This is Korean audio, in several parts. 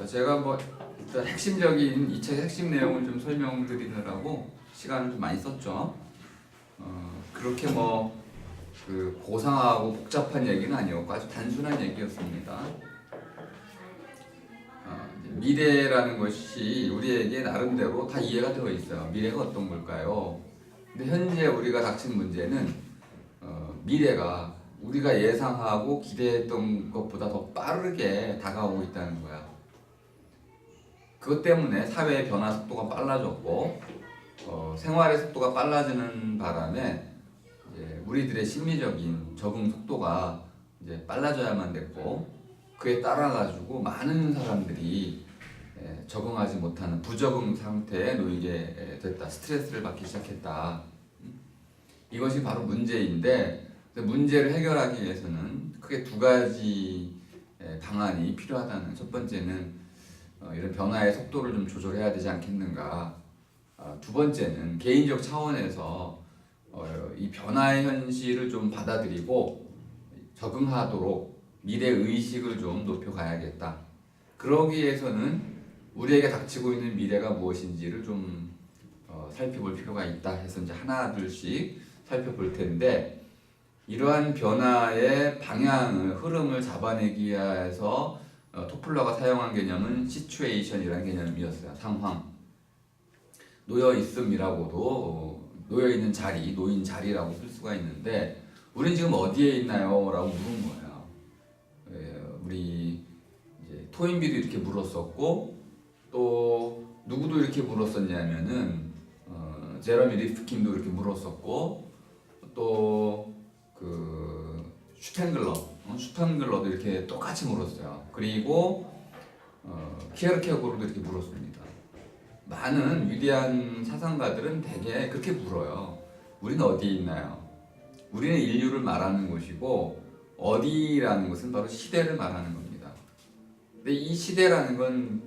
제가 뭐 일단 핵심적인 이 책 핵심 내용을 좀 설명드리느라고 시간을 좀 많이 썼죠. 그렇게 뭐 그 고상하고 복잡한 얘기는 아니었고 아주 단순한 얘기였습니다. 미래라는 것이 우리에게 나름대로 다 이해가 되어 있어요. 미래가 어떤 걸까요? 근데 현재 우리가 닥친 문제는 미래가 우리가 예상하고 기대했던 것보다 더 빠르게 다가오고 있다는 거야. 그것 때문에 사회의 변화 속도가 빨라졌고 생활의 속도가 빨라지는 바람에 이제 우리들의 심리적인 적응 속도가 이제 빨라져야만 됐고 그에 따라 가지고 많은 사람들이 적응하지 못하는 부적응 상태에 놓이게 됐다. 스트레스를 받기 시작했다. 이것이 바로 문제인데 문제를 해결하기 위해서는 크게 두 가지 방안이 필요하다는. 첫 번째는 이런 변화의 속도를 좀 조절해야 되지 않겠는가. 두 번째는 개인적 차원에서 이 변화의 현실을 좀 받아들이고 적응하도록 미래 의식을 좀 높여가야겠다. 그러기 위해서는 우리에게 닥치고 있는 미래가 무엇인지를 좀 살펴볼 필요가 있다 해서 이제 하나 둘씩 살펴볼 텐데, 이러한 변화의 방향을 흐름을 잡아내기 위해서 토플러가 사용한 개념은 시츄에이션이라는 개념이었어요. 상황. 놓여 있음이라고도 놓여 있는 자리, 놓인 자리라고 쓸 수가 있는데 우리는 지금 어디에 있나요? 라고 물은 거예요. 우리 이제 토인비도 이렇게 물었었고 또 누구도 이렇게 물었었냐면은 제러미 리프킨도 이렇게 물었었고 또 그 슈펜글러도 이렇게 똑같이 물었어요. 그리고 키에르케고르도 이렇게 물었습니다. 많은 위대한 사상가들은 대개 그렇게 물어요. 우리는 어디에 있나요? 우리는 인류를 말하는 것이고 어디라는 것은 바로 시대를 말하는 겁니다. 근데 이 시대라는 건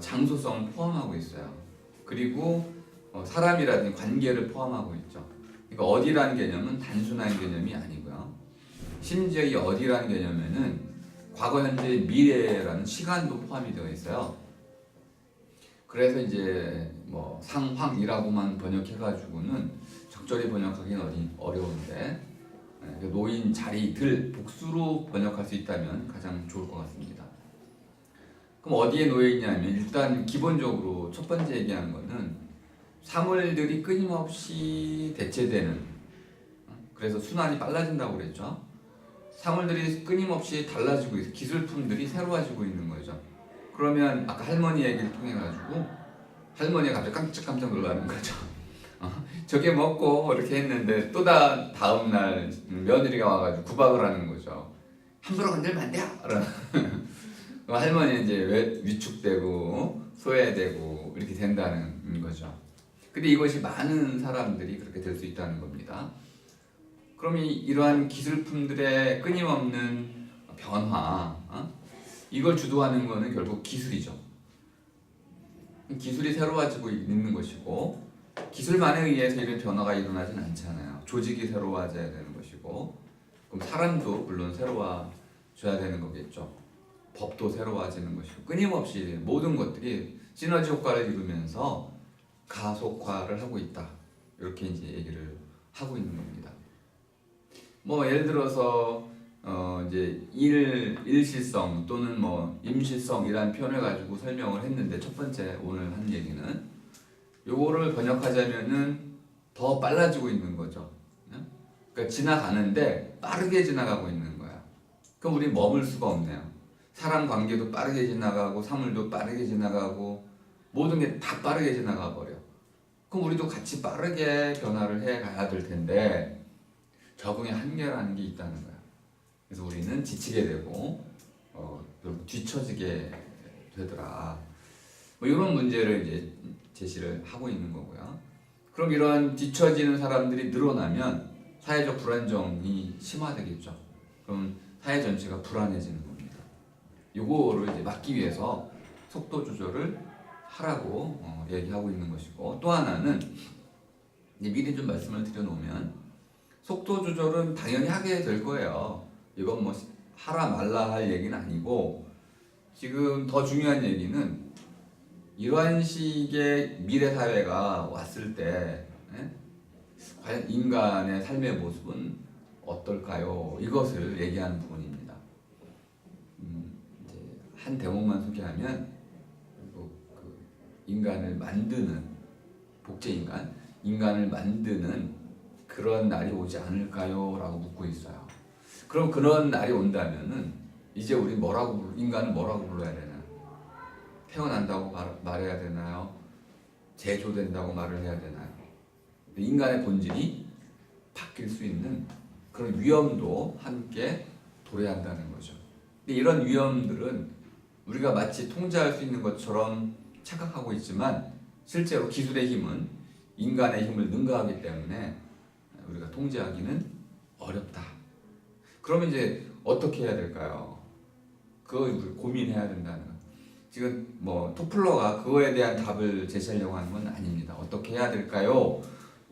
장소성을 포함하고 있어요. 그리고 사람이라든지 관계를 포함하고 있죠. 그러니까 어디라는 개념은 단순한 개념이 아니고요. 심지어 이 어디라는 개념에는 과거, 현재, 미래라는 시간도 포함이 되어 있어요. 그래서 이제 뭐 상황이라고만 번역해가지고는 적절히 번역하기는 어려운데 놓인 자리들 복수로 번역할 수 있다면 가장 좋을 것 같습니다. 그럼 어디에 놓여 있냐면 일단 기본적으로 첫 번째 얘기하는 거는 사물들이 끊임없이 대체되는, 그래서 순환이 빨라진다고 그랬죠. 사물들이 끊임없이 달라지고 있어요. 기술품들이 새로워지고 있는 거죠. 그러면 아까 할머니 얘기를 통해 가지고 할머니가 갑자기 깜짝 놀라는 거죠. 저게 먹고 이렇게 했는데 또 다음 날 며느리가 와가지고 구박을 하는 거죠. 함부로 건들면 안 돼요. 할머니는 이제 위축되고 소외되고 이렇게 된다는 거죠. 근데 이것이 많은 사람들이 그렇게 될 수 있다는 겁니다. 그럼 이러한 기술품들의 끊임없는 변화, 이걸 주도하는 것은 결국 기술이죠. 기술이 새로워지고 있는 것이고 기술만에 의해서 이런 변화가 일어나진 않잖아요. 조직이 새로워져야 되는 것이고 그럼 사람도 물론 새로워져야 되는 거겠죠. 법도 새로워지는 것이고 끊임없이 모든 것들이 시너지 효과를 이루면서 가속화를 하고 있다. 이렇게 이제 얘기를 하고 있는 겁니다. 뭐 예를 들어서 이제 일실성 또는 뭐 임실성이라는 표현을 가지고 설명을 했는데 첫 번째 오늘 한 얘기는 요거를 번역하자면은 더 빨라지고 있는 거죠. 그러니까 지나가는데 빠르게 지나가고 있는 거야. 그럼 우리 머물 수가 없네요. 사람 관계도 빠르게 지나가고 사물도 빠르게 지나가고 모든 게 다 빠르게 지나가 버려. 그럼 우리도 같이 빠르게 변화를 해 가야 될 텐데 적응의 한계라는 게 있다는 거야. 그래서 우리는 지치게 되고 뒤처지게 되더라. 뭐 이런 문제를 이제 제시를 하고 있는 거고요. 그럼 이러한 뒤처지는 사람들이 늘어나면 사회적 불안정이 심화되겠죠. 그럼 사회 전체가 불안해지는 겁니다. 요거를 이제 막기 위해서 속도 조절을 하라고 얘기하고 있는 것이고, 또 하나는 이제 미리 좀 말씀을 드려놓으면 속도 조절은 당연히 하게 될 거예요. 이건 뭐 하라 말라 할 얘기는 아니고 지금 더 중요한 얘기는 이러한 식의 미래 사회가 왔을 때 과연 인간의 삶의 모습은 어떨까요? 이것을 얘기하는 부분입니다. 이제 한 대목만 소개하면 그 인간을 만드는 복제인간, 인간을 만드는 그런 날이 오지 않을까요? 라고 묻고 있어요. 그럼 그런 날이 온다면은 이제 우리 인간은 뭐라고 불러야 되나요? 태어난다고 말해야 되나요? 제조된다고 말을 해야 되나요? 인간의 본질이 바뀔 수 있는 그런 위험도 함께 도래한다는 거죠. 근데 이런 위험들은 우리가 마치 통제할 수 있는 것처럼 착각하고 있지만 실제로 기술의 힘은 인간의 힘을 능가하기 때문에 우리가 통제하기는 어렵다. 그러면 이제 어떻게 해야 될까요? 그걸 고민해야 된다는 거. 지금 뭐 토플러가 그거에 대한 답을 제시하려고 하는 건 아닙니다. 어떻게 해야 될까요?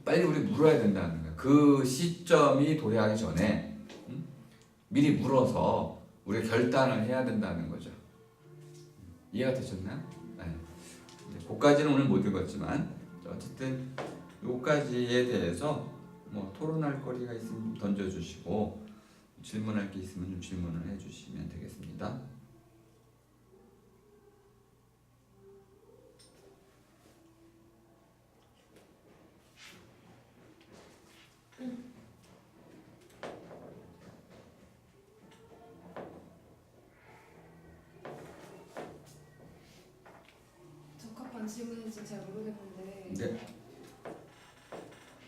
빨리 우리 물어야 된다는 거예요. 그 시점이 도래하기 전에 미리 물어서 우리가 결단을 해야 된다는 거죠. 이해가 되셨나요? 네. 그까지는 오늘 못 읽었지만 어쨌든 요까지에 대해서 뭐 토론할 거리가 있으면 던져주시고 질문할 게 있으면 좀 질문을 해주시면 되겠습니다. 적합한 질문인지 잘 모르겠는데 네.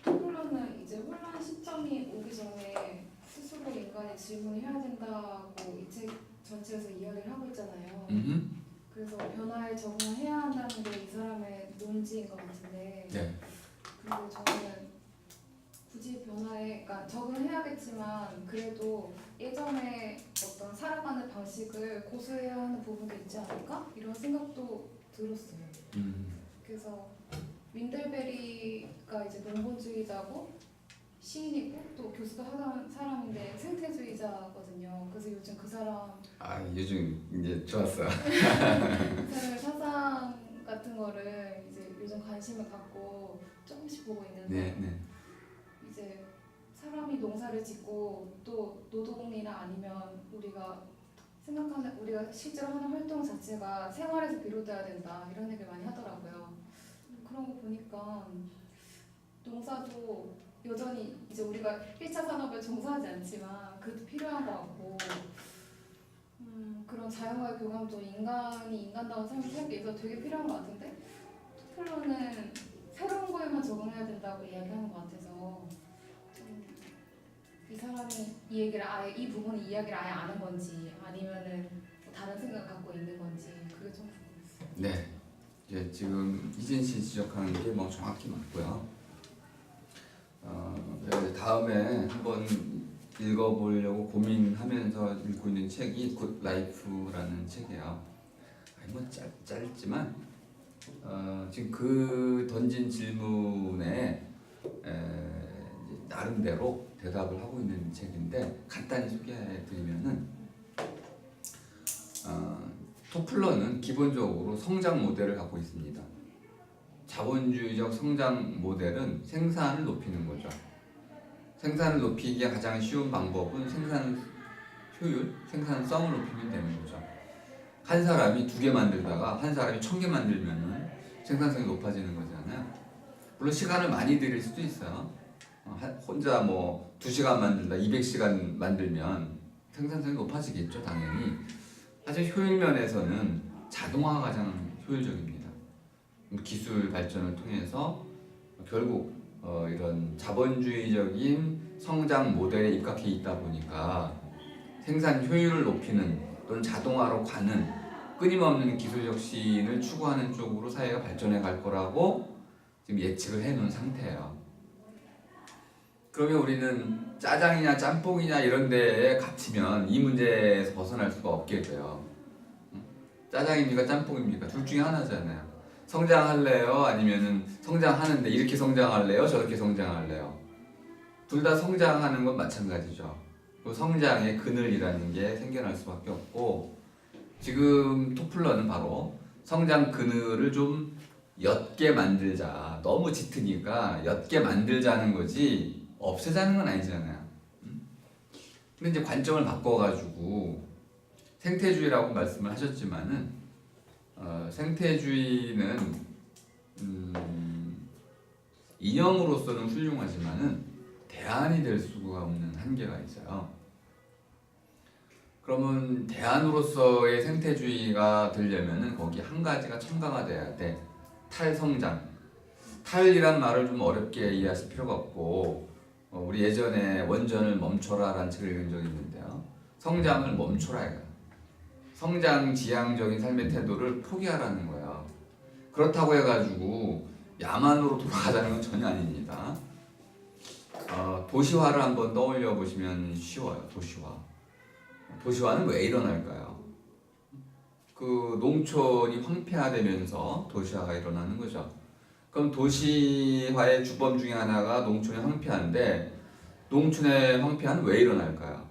토플러는 이제 혼란 시점이 오기 전에 스스로 인간이 질문을 해야 된다고 이 책 전체에서 이야기를 하고 있잖아요. 그래서 변화에 적응을 해야 한다는 게 이 사람의 논지인 것 같은데 네. 근데 저는 굳이 변화에 그러니까 적응을 해야겠지만 그래도 예전에 어떤 살아가는 방식을 고수해야 하는 부분도 있지 않을까? 이런 생각도 들었어요. 그래서 윈들베리가 이제 농본주의자고 시인이고 또 교수도 하던 사람인데 생태주의자거든요. 그래서 요즘 그 사람 요즘 이제 좋았어요. 그 사람의 사상 같은 거를 이제 요즘 관심을 갖고 조금씩 보고 있는데 네. 이제 사람이 농사를 짓고 또 노동이나 아니면 우리가 생각하는 우리가 실제로 하는 활동 자체가 생활에서 비롯돼야 된다 이런 얘기를 많이 하더라고요. 그런 거 보니까 농사도 여전히 이제 우리가 1차 산업에 종사하지 않지만 그것도 필요한 것 같고 그런 자연과의 교감도 인간이 인간다운 삶을 살기 위해서 되게 필요한 것 같은데 토플러는 새로운 거에만 적응해야 된다고 이야기하는 것 같아서 이 사람이 이 얘기를 아예 이 부분 이야기를 아예 아는 건지 아니면은 뭐 다른 생각 갖고 있는 건지 그게 좀 궁금했어요. 네. 이제 지금 이진 씨 지적하는 게 뭐 정확히 맞고요. 다음에 한번 읽어보려고 고민하면서 읽고 있는 책이 굿 라이프라는 책이에요. 뭐 짧지만 지금 그 던진 질문에 나름대로 대답을 하고 있는 책인데 간단히 소개해드리면은 토플러는 기본적으로 성장 모델을 갖고 있습니다. 자본주의적 성장 모델은 생산을 높이는 거죠. 생산을 높이기에 가장 쉬운 방법은 생산 효율, 생산성을 높이면 되는 거죠. 한 사람이 2개 만들다가 한 사람이 1000개 만들면은 생산성이 높아지는 거잖아요. 물론 시간을 많이 들일 수도 있어요. 혼자 뭐 2시간 만들다 200시간 만들면 생산성이 높아지겠죠, 당연히. 사실 효율 면에서는 자동화가 가장 효율적입니다. 기술 발전을 통해서 결국 이런 자본주의적인 성장 모델에 입각해 있다 보니까 생산 효율을 높이는 또는 자동화로 가는 끊임없는 기술 혁신을 추구하는 쪽으로 사회가 발전해 갈 거라고 지금 예측을 해 놓은 상태예요. 그러면 우리는 짜장이냐 짬뽕이냐 이런 데에 갇히면 이 문제에서 벗어날 수가 없게 돼요. 짜장입니까 짬뽕입니까? 둘 중에 하나잖아요. 성장할래요? 아니면은 성장하는데 이렇게 성장할래요? 저렇게 성장할래요? 둘 다 성장하는 건 마찬가지죠. 그 성장의 그늘이라는 게 생겨날 수밖에 없고 지금 토플러는 바로 성장 그늘을 좀 옅게 만들자. 너무 짙으니까 옅게 만들자는 거지 없애자는 건 아니잖아요. 근데 이제 관점을 바꿔가지고 생태주의라고 말씀을 하셨지만은 생태주의는 이념으로서는 훌륭하지만은 대안이 될 수가 없는 한계가 있어요. 그러면 대안으로서의 생태주의가 되려면은 거기 한 가지가 첨가가 돼야 돼. 탈성장. 탈이란 말을 좀 어렵게 이해하실 필요가 없고 우리 예전에 원전을 멈춰라라는 책을 읽은 적이 있는데요. 성장을 멈춰라 이거야. 성장 지향적인 삶의 태도를 포기하라는 거예요. 그렇다고 해가지고 야만으로 돌아가자는 건 전혀 아닙니다. 도시화를 한번 떠올려 보시면 쉬워요. 도시화는 왜 일어날까요? 그 농촌이 황폐화되면서 도시화가 일어나는 거죠. 그럼 도시화의 주범 중에 하나가 농촌의 황폐화인데 농촌의 황폐화는 왜 일어날까요?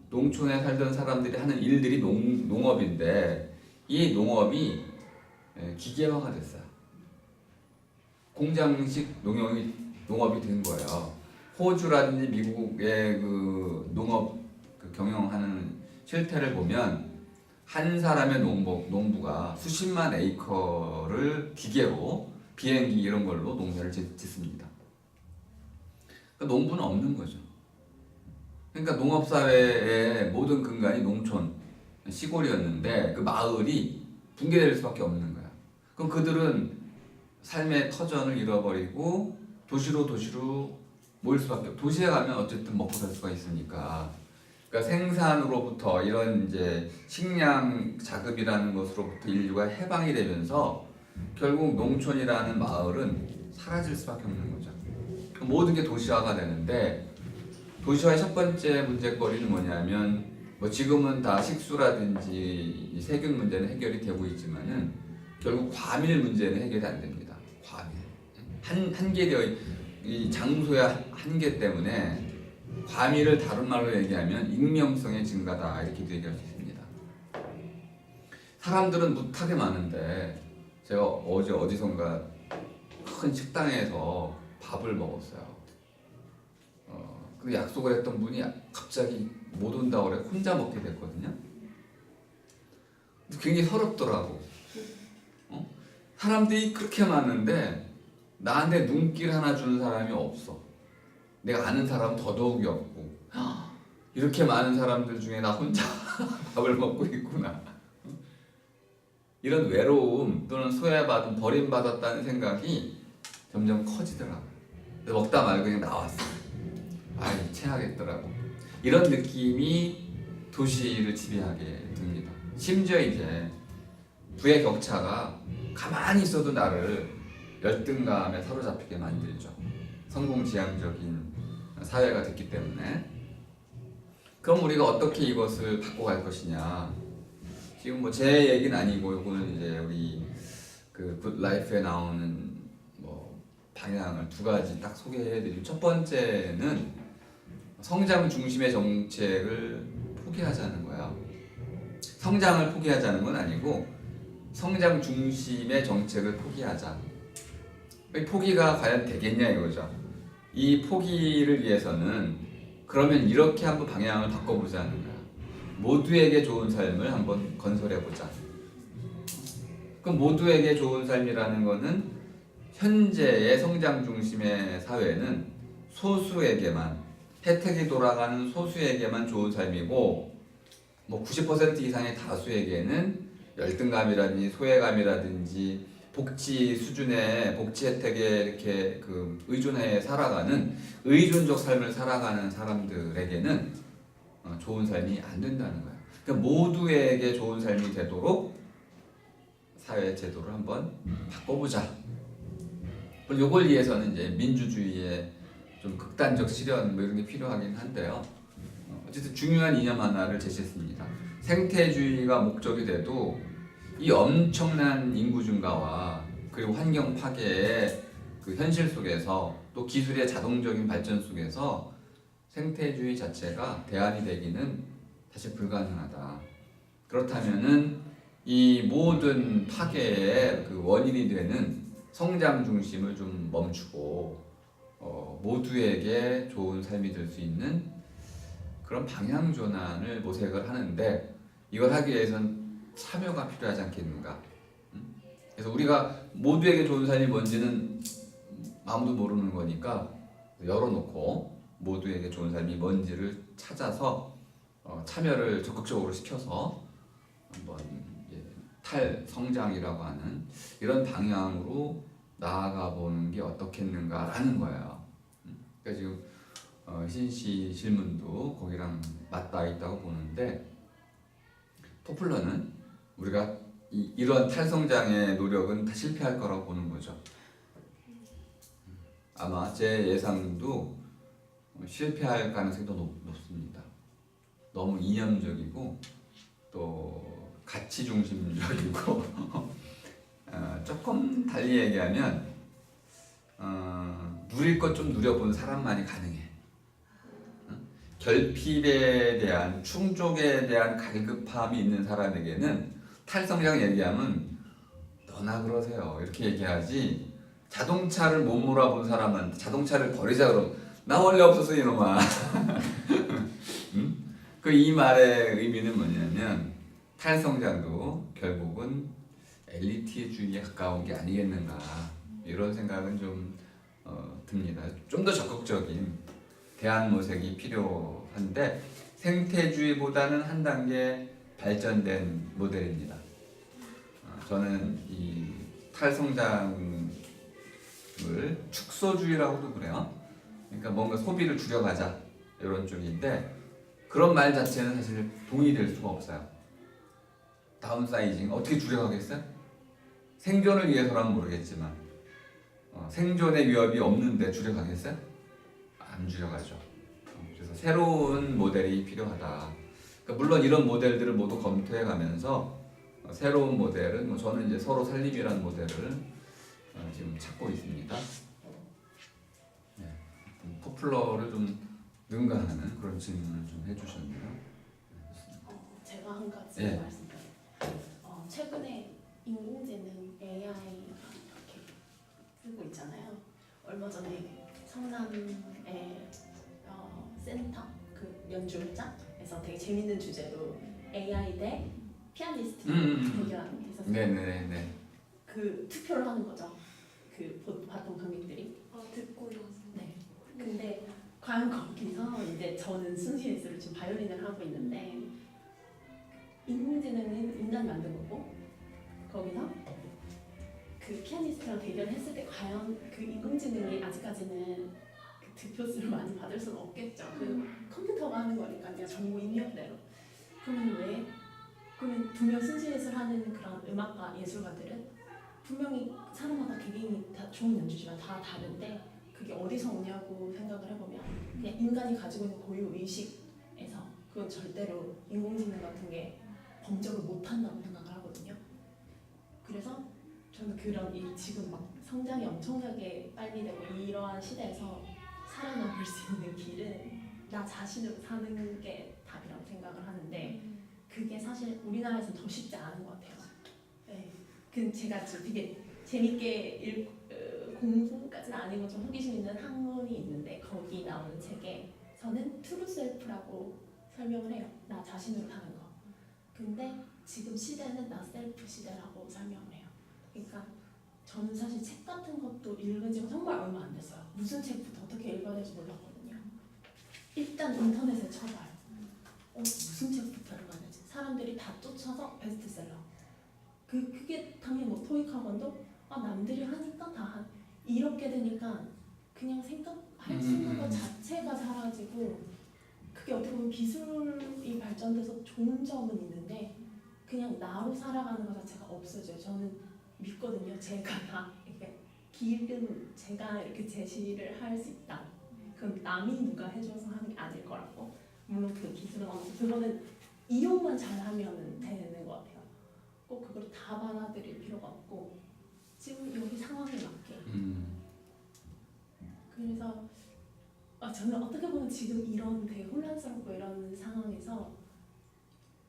농촌에 살던 사람들이 하는 일들이 농업인데 이 농업이 기계화가 됐어요. 공장식 농업이 된 거예요. 호주라든지 미국의 그 농업 경영하는 실태를 보면 한 사람의 농부가 수십만 에이커를 기계로 비행기 이런 걸로 농사를 짓습니다. 그러니까 농부는 없는 거죠. 그러니까 농업사회의 모든 근간이 농촌, 시골이었는데 그 마을이 붕괴될 수밖에 없는 거야. 그럼 그들은 삶의 터전을 잃어버리고 도시로 모일 수밖에 없고 도시에 가면 어쨌든 먹고 살 수가 있으니까 그러니까 생산으로부터 이런 이제 식량 자급이라는 것으로부터 인류가 해방이 되면서 결국 농촌이라는 마을은 사라질 수밖에 없는 거죠. 모든 게 도시화가 되는데 도시화의 첫 번째 문제거리는 뭐냐면 뭐 지금은 다 식수라든지 세균 문제는 해결이 되고 있지만은 결국 과밀 문제는 해결이 안 됩니다. 과밀 한계되어 이 장소의 한계 때문에 과밀을 다른 말로 얘기하면 익명성의 증가다 이렇게도 얘기할 수 있습니다. 사람들은 무탁에 많은데 제가 어제 어디선가 큰 식당에서 밥을 먹었어요. 그 약속을 했던 분이 갑자기 못 온다고 그래 혼자 먹게 됐거든요. 굉장히 서럽더라고. 사람들이 그렇게 많은데 나한테 눈길 하나 주는 사람이 없어. 내가 아는 사람은 더더욱이 없고 이렇게 많은 사람들 중에 나 혼자 밥을 먹고 있구나. 이런 외로움 또는 소외받은 버림받았다는 생각이 점점 커지더라고요. 먹다 말고 그냥 나왔어. 아이 체하겠더라고. 이런 느낌이 도시를 지배하게 됩니다. 심지어 이제 부의 격차가 가만히 있어도 나를 열등감에 사로잡히게 만들죠. 성공지향적인 사회가 됐기 때문에. 그럼 우리가 어떻게 이것을 바꿔갈 것이냐? 지금 뭐 제 얘기는 아니고 이거는 이제 우리 그 굿라이프에 나오는 뭐 방향을 두 가지 딱 소개해드리고 첫 번째는 성장 중심의 정책을 포기하자는 거예요. 성장을 포기하자는 건 아니고 성장 중심의 정책을 포기하자. 이 포기가 과연 되겠냐 이거죠. 이 포기를 위해서는 그러면 이렇게 한번 방향을 바꿔보자는 거야. 모두에게 좋은 삶을 한번 건설해보자. 그 모두에게 좋은 삶이라는 거는 현재의 성장 중심의 사회는 소수에게만 혜택이 돌아가는 소수에게만 좋은 삶이고 뭐 90% 이상의 다수에게는 열등감이라든지 소외감이라든지 복지 수준의 복지 혜택에 이렇게 그 의존해 살아가는 의존적 삶을 살아가는 사람들에게는 좋은 삶이 안 된다는 거예요. 그러니까 모두에게 좋은 삶이 되도록 사회 제도를 한번 바꿔보자. 이걸 위해서는 이제 민주주의의 좀 극단적 실현 뭐 이런 게 필요하긴 한데요. 어쨌든 중요한 이념 하나를 제시했습니다. 생태주의가 목적이 돼도 이 엄청난 인구 증가와 그리고 환경 파괴의 그 현실 속에서 또 기술의 자동적인 발전 속에서 생태주의 자체가 대안이 되기는 사실 불가능하다. 그렇다면은 이 모든 파괴의 그 원인이 되는 성장 중심을 좀 멈추고 모두에게 좋은 삶이 될 수 있는 그런 방향 전환을 모색을 하는데 이걸 하기 위해선 참여가 필요하지 않겠는가? 그래서 우리가 모두에게 좋은 삶이 뭔지는 아무도 모르는 거니까 열어놓고 모두에게 좋은 삶이 뭔지를 찾아서 참여를 적극적으로 시켜서 한번 탈성장이라고 하는 이런 방향으로 나아가 보는 게 어떻겠는가라는 거예요. 그러니까 지금 신씨 질문도 거기랑 맞닿아 있다고 보는데 토플러는 우리가 이런 탈성장의 노력은 다 실패할 거라고 보는 거죠. 아마 제 예상도 실패할 가능성이 더 높습니다. 너무 이념적이고 또 가치 중심적이고 조금 달리 얘기하면 누릴 것 좀 누려본 사람만이 가능해. 결핍에 대한 충족에 대한 갈급함이 있는 사람에게는 탈성장 얘기하면 너나 그러세요 이렇게 얘기하지 자동차를 못 몰아본 사람한테 자동차를 버리자 그러면 나 원래 없었어 이놈아. 그 이 말의 의미는 뭐냐면 탈성장도 결국은 엘리트주의에 가까운 게 아니겠는가 이런 생각은 좀 듭니다. 좀 더 적극적인 대안 모색이 필요한데 생태주의보다는 한 단계 발전된 모델입니다. 저는 이 탈성장을 축소주의라고도 그래요. 그러니까 뭔가 소비를 줄여가자 이런 쪽인데 그런 말 자체는 사실 동의될 수가 없어요. 다운사이징 어떻게 줄여가겠어요? 생존을 위해서라면 모르겠지만 생존의 위협이 없는데 줄여가겠어요? 안 줄여가죠. 그래서 새로운 모델이 필요하다. 그러니까 물론 이런 모델들을 모두 검토해가면서 새로운 모델은 저는 이제 서로 살림이라는 모델을 지금 찾고 있습니다. 네. 포플러를 좀 능가하는 그런 질문을 좀 해주셨네요. 제가 한 가지 예. 말씀드릴게요. 최근에 인공지능 AI가 이렇게 쓰고 있잖아요. 얼마 전에 성남의 센터 그 연주회장에서 되게 재밌는 주제로 AI 대 피아니스트 대결하는 게 있었어요. 네네네. 그 투표를 하는 거죠. 그 봤던 관객들이. 듣고 나서. 네. 근데 과연 거기서 이제 저는 순수예술을 지금 바이올린을 하고 있는데 인공지능은 인간 만든 거고 거기서 그 피아니스트랑 대결을 했을 때 과연 그 인공지능이 아직까지는 그 득표수를 많이 받을 수는 없겠죠. 그 컴퓨터가 하는 거니까 그냥 정보 입력대로. 그러면 두 명 순수예술 하는 그런 음악가 예술가들은 분명히 사람마다 개개인이 다 좋은 연주지만 다 다른데 그게 어디서 오냐고 생각을 해보면 그냥 인간이 가지고 있는 고유 의식에서 그건 절대로 인공지능 같은 게 범접을 못한다고 생각을 하거든요. 그래서 저는 그런 지금 막 성장이 엄청나게 빨리 되고 이러한 시대에서 살아남을 수 있는 길은 나 자신으로 사는 게 답이라고 생각을 하는데 그게 사실 우리나라에서는 더 쉽지 않은 것 같아요. 네. 그 제가 지금 되게 재밌게 공부까지는 아니고 좀 호기심 있는 학문이 있는데 거기 나오는 책에서는 트루 셀프라고 설명을 해요. 나 자신으로 사는 거. 근데 지금 시대는 나 셀프 시대라고 설명을 해요. 그러니까 저는 사실 책 같은 것도 읽은 지가 정말 얼마 안 됐어요. 무슨 책부터 어떻게 읽어야 될지 몰랐거든요. 일단 인터넷에 쳐봐요. 무슨 책부터 읽어야 되지? 사람들이 다 쫓아서 베스트셀러. 그게 당연히 뭐 토익 학원도 남들이 하니까 이렇게 되니까 그냥 생각할 수 있는 것 자체가 사라지고 그게 어떻게 보면 기술이 발전돼서 좋은 점은 있는데 그냥 나로 살아가는 것 자체가 없어져요. 저는 믿거든요. 제가 다 이렇게 길은 제가 이렇게 제시를 할 수 있다. 그럼 남이 누가 해줘서 하는 게 아닐 거라고. 물론 그 기술은 그거는 이용만 잘하면 되는 것 같아요. 꼭 그걸 다 받아들일 필요가 없고 지금 여기 상황에 맞게. 그래서 저는 어떻게 보면 지금 이런 되게 혼란스럽고 이런 상황에서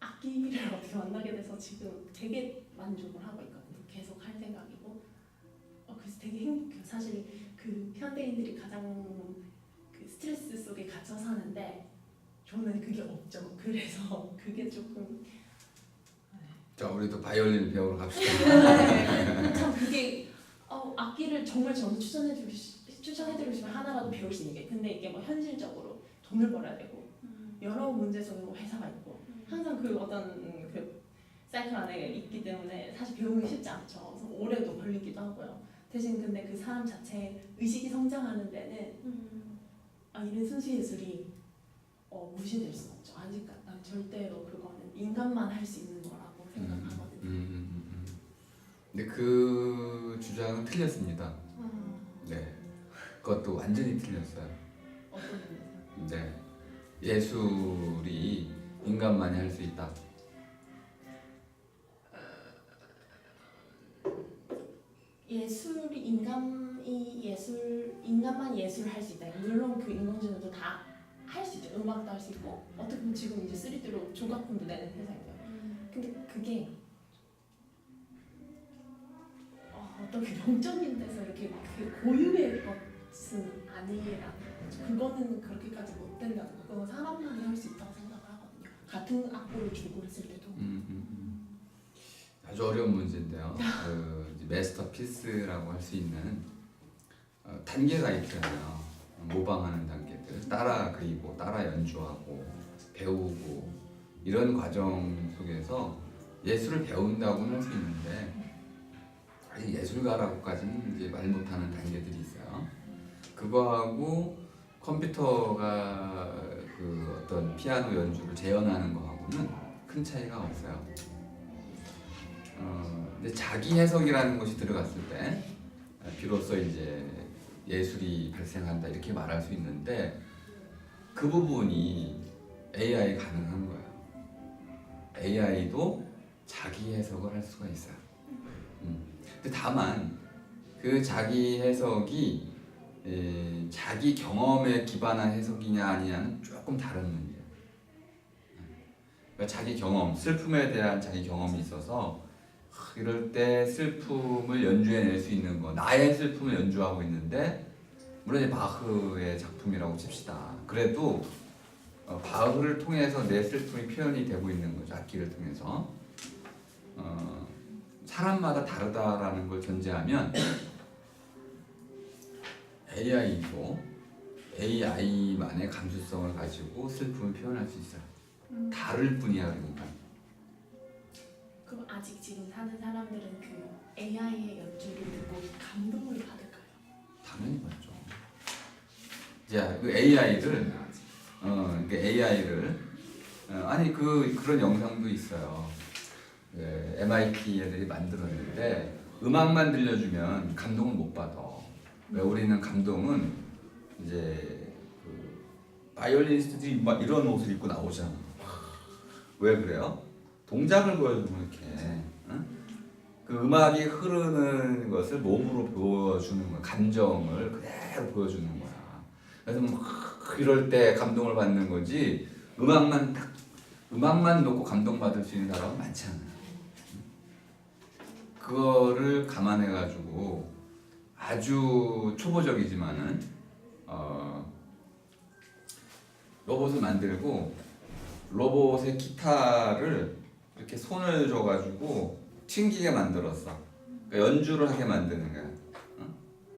악기를 어떻게 만나게 돼서 지금 되게 만족을 하고 있거든요. 계속 할 생각이고 그래서 되게 행복해요. 사실 그 현대인들이 가장 그 스트레스 속에 갇혀 사는데 저는 그게 없죠. 그래서 그게 조금 자, 우리도 바이올린 배우러 갑시다. 참 그게 악기를 정말 저는 추천해드리고 싶으면 하나라도 배울 수 있는 게 근데 이게 뭐 현실적으로 돈을 벌어야 되고 여러 문제 속에 뭐 회사가 있고 항상 그 어떤 그 사이클 안에 있기 때문에 사실 배우는 게 쉽지 않죠. 그래서 오래도 걸리기도 하고요. 대신 근데 그 사람 자체 의식이 성장하는 데는 이런 순수 예술이 무시될 수 없죠. 아직까지 난 절대로 그거는 인간만 할 수 있는 거라고 생각하거든요. 근데 그 주장은 틀렸습니다. 네, 그것도 완전히 틀렸어요. 어떤 면에서? 네, 예술이 인간만이 할 수 있다. 예술이 인간만 예술을 할 수 있다. 물론 그 인공지능도 다 할 수 있죠. 음악도 할 수 있고 어떻게 보면 지금 이제 3D로 조각품도 내는 세상이죠. 근데 그게 어떤 그 영적인 데서 이렇게 그 고유의 것은 아니라 그거는 그렇게까지 못 된다는 거. 그건 사람만이 할 수 있다고 생각을 하거든요. 같은 악보를 주고 했을 때도. 아주 어려운 문제인데요. 그 마스터피스라고 할 수 있는 단계가 있잖아요. 모방하는 단계들, 따라 그리고 따라 연주하고 배우고 이런 과정 속에서 예술을 배운다고는 할 수 있는데 아직 예술가라고까지는 이제 말 못하는 단계들이 있어요. 그거하고 컴퓨터가 그 어떤 피아노 연주를 재현하는 거하고는 큰 차이가 없어요. 근데 자기 해석이라는 것이 들어갔을 때 비로소 이제 예술이 발생한다 이렇게 말할 수 있는데 그 부분이 AI 가능한 거예요. AI도 자기 해석을 할 수가 있어요. 근데 다만 그 자기 해석이 자기 경험에 기반한 해석이냐 아니냐는 조금 다른 문제예요. 그러니까 자기 경험, 슬픔에 대한 자기 경험이 있어서 이럴 때 슬픔을 연주해낼 수 있는 거, 나의 슬픔을 연주하고 있는데 물론 이제 바흐의 작품이라고 칩시다. 그래도 바흐를 통해서 내 슬픔이 표현이 되고 있는 거죠. 악기를 통해서. 사람마다 다르다라는 걸 전제하면 AI도 AI만의 감수성을 가지고 슬픔을 표현할 수 있어요. 다를 뿐이야. 그러니까 그럼 아직 지금 사는 사람들은 그 AI의 연주를 듣고 감동을 받을까요? 당연히 맞죠. 자, 그 AI를 아니 그런 영상도 있어요. 네, MIT 애들이 만들었는데 음악만 들려주면 감동을 못 받아. 왜 우리는 감동은 이제 그 바이올리니스트들이 막 이런 옷을 입고 나오잖아. 왜 그래요? 동작을 보여주면 이렇게 응? 그 음악이 흐르는 것을 몸으로 보여주는 거야. 감정을 그대로 보여주는 거야. 그래서 막 이럴 때 감동을 받는 거지. 음악만 놓고 감동받을 수 있는 사람은 많지 않아요. 그거를 감안해가지고 아주 초보적이지만은 로봇을 만들고 로봇의 기타를 이렇게 손을 줘가지고 튕기게 만들었어. 그러니까 연주를 하게 만드는 거야.